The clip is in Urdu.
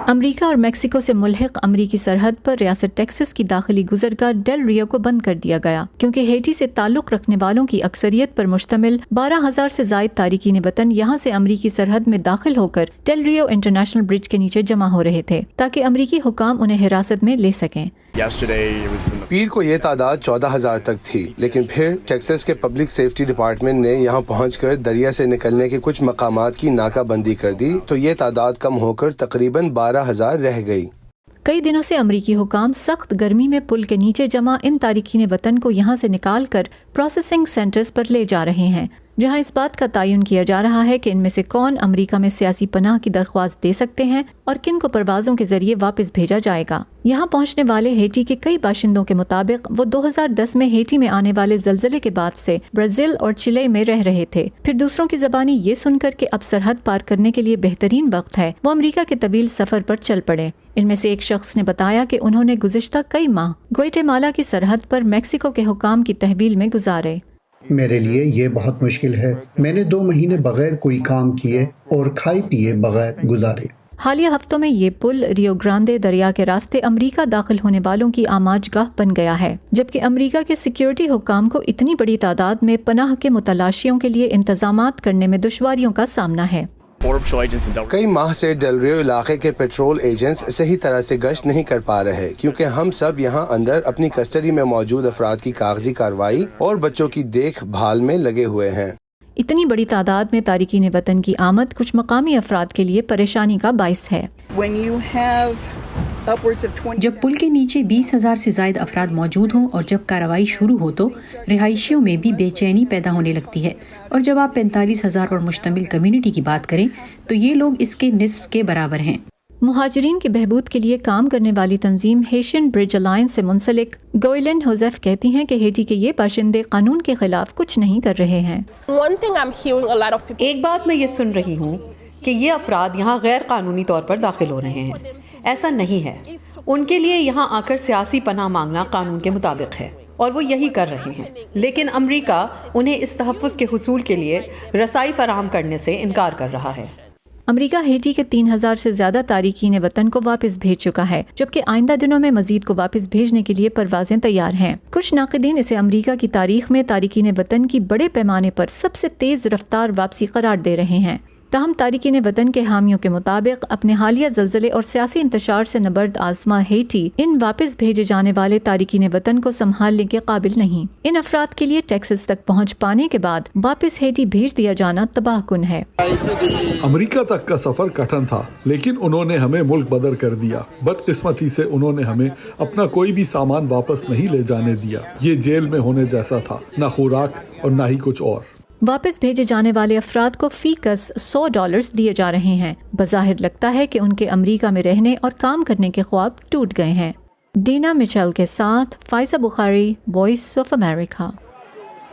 امریکہ اور میکسیکو سے ملحق امریکی سرحد پر ریاست ٹیکساس کی داخلی گزرگاہ ڈیل ریو کو بند کر دیا گیا کیونکہ ہیٹی سے تعلق رکھنے والوں کی اکثریت پر مشتمل 12,000 سے زائد تارکین وطن یہاں سے امریکی سرحد میں داخل ہو کر ڈیل ریو انٹرنیشنل برج کے نیچے جمع ہو رہے تھے تاکہ امریکی حکام انہیں حراست میں لے سکیں۔ پیر کو یہ تعداد 14,000 تک تھی، لیکن پھر ٹیکساس کے پبلک سیفٹی ڈپارٹمنٹ نے یہاں پہنچ کر دریا سے نکلنے کے کچھ مقامات کی ناکہ بندی کر دی تو یہ تعداد کم ہو کر تقریباً 12,000 رہ گئی۔ کئی دنوں سے امریکی حکام سخت گرمی میں پل کے نیچے جمع ان تارکین وطن کو یہاں سے نکال کر پروسیسنگ سینٹرز پر لے جا رہے ہیں، جہاں اس بات کا تعین کیا جا رہا ہے کہ ان میں سے کون امریکہ میں سیاسی پناہ کی درخواست دے سکتے ہیں اور کن کو پروازوں کے ذریعے واپس بھیجا جائے گا۔ یہاں پہنچنے والے ہیٹی کے کئی باشندوں کے مطابق وہ 2010 میں ہیٹی میں آنے والے زلزلے کے بعد سے برازیل اور چلی میں رہ رہے تھے، پھر دوسروں کی زبانی یہ سن کر کہ اب سرحد پار کرنے کے لیے بہترین وقت ہے، وہ امریکہ کے طویل سفر پر چل پڑے۔ ان میں سے ایک شخص نے بتایا کہ انہوں نے گزشتہ کئی ماہ گوئٹے-مالا کی سرحد پر میکسیکو کے حکام کی تحویل میں گزارے۔ میرے لیے یہ بہت مشکل ہے، میں نے 2 مہینے بغیر کوئی کام کیے اور کھائے پیے بغیر گزارے۔ حالیہ ہفتوں میں یہ پل ریو گرانڈے دریا کے راستے امریکہ داخل ہونے والوں کی آماج گاہ بن گیا ہے، جبکہ امریکہ کے سیکیورٹی حکام کو اتنی بڑی تعداد میں پناہ کے متلاشیوں کے لیے انتظامات کرنے میں دشواریوں کا سامنا ہے۔ کئی ماہ سے ڈیل ریو علاقے کے پیٹرول ایجنٹس صحیح طرح سے گشت نہیں کر پا رہے کیونکہ ہم سب یہاں اندر اپنی کسٹڈی میں موجود افراد کی کاغذی کارروائی اور بچوں کی دیکھ بھال میں لگے ہوئے ہیں۔ اتنی بڑی تعداد میں تارکین وطن کی آمد کچھ مقامی افراد کے لیے پریشانی کا باعث ہے۔ جب پل کے نیچے 20,000 سے زائد افراد موجود ہوں اور جب کارروائی شروع ہو تو رہائشیوں میں بھی بے چینی پیدا ہونے لگتی ہے، اور جب آپ 45,000 پر مشتمل کمیونٹی کی بات کریں تو یہ لوگ اس کے نصف کے برابر ہیں۔ مہاجرین کی بہبود کے لیے کام کرنے والی تنظیم ہیشین برج الائنس سے منسلک گوئلن ہوزیف کہتی ہیں کہ ہیٹی کے یہ باشندے قانون کے خلاف کچھ نہیں کر رہے ہیں۔ ایک بات میں یہ سن رہی ہوں کہ یہ افراد یہاں غیر قانونی طور پر داخل ہو رہے ہیں۔ ایسا نہیں ہے، ان کے لیے یہاں آ کر سیاسی پناہ مانگنا قانون کے مطابق ہے اور وہ یہی کر رہے ہیں، لیکن امریکہ انہیں اس تحفظ کے حصول کے لیے رسائی فراہم کرنے سے انکار کر رہا ہے۔ امریکہ ہیٹی کے 3,000 سے زیادہ تارکین وطن کو واپس بھیج چکا ہے، جبکہ آئندہ دنوں میں مزید کو واپس بھیجنے کے لیے پروازیں تیار ہیں۔ کچھ ناقدین اسے امریکہ کی تاریخ میں تارکین وطن کی بڑے پیمانے پر سب سے تیز رفتار واپسی قرار دے رہے ہیں۔ تاہم تارکین وطن کے حامیوں کے مطابق اپنے حالیہ زلزلے اور سیاسی انتشار سے نبرد آزما ہیٹی ان واپس بھیجے جانے والے تارکین وطن کو سنبھالنے کے قابل نہیں۔ ان افراد کے لیے ٹیکساس تک پہنچ پانے کے بعد واپس ہیٹی بھیج دیا جانا تباہ کن ہے۔ امریکہ تک کا سفر کٹھن تھا، لیکن انہوں نے ہمیں ملک بدر کر دیا۔ بدقسمتی سے انہوں نے ہمیں اپنا کوئی بھی سامان واپس نہیں لے جانے دیا۔ یہ جیل میں ہونے جیسا تھا، نہ خوراک اور نہ ہی کچھ اور۔ واپس بھیجے جانے والے افراد کو فی کس $100 دیے جا رہے ہیں۔ بظاہر لگتا ہے کہ ان کے امریکہ میں رہنے اور کام کرنے کے خواب ٹوٹ گئے ہیں۔ ڈینا مچل کے ساتھ فائزہ بخاری، وائس آف امریکہ۔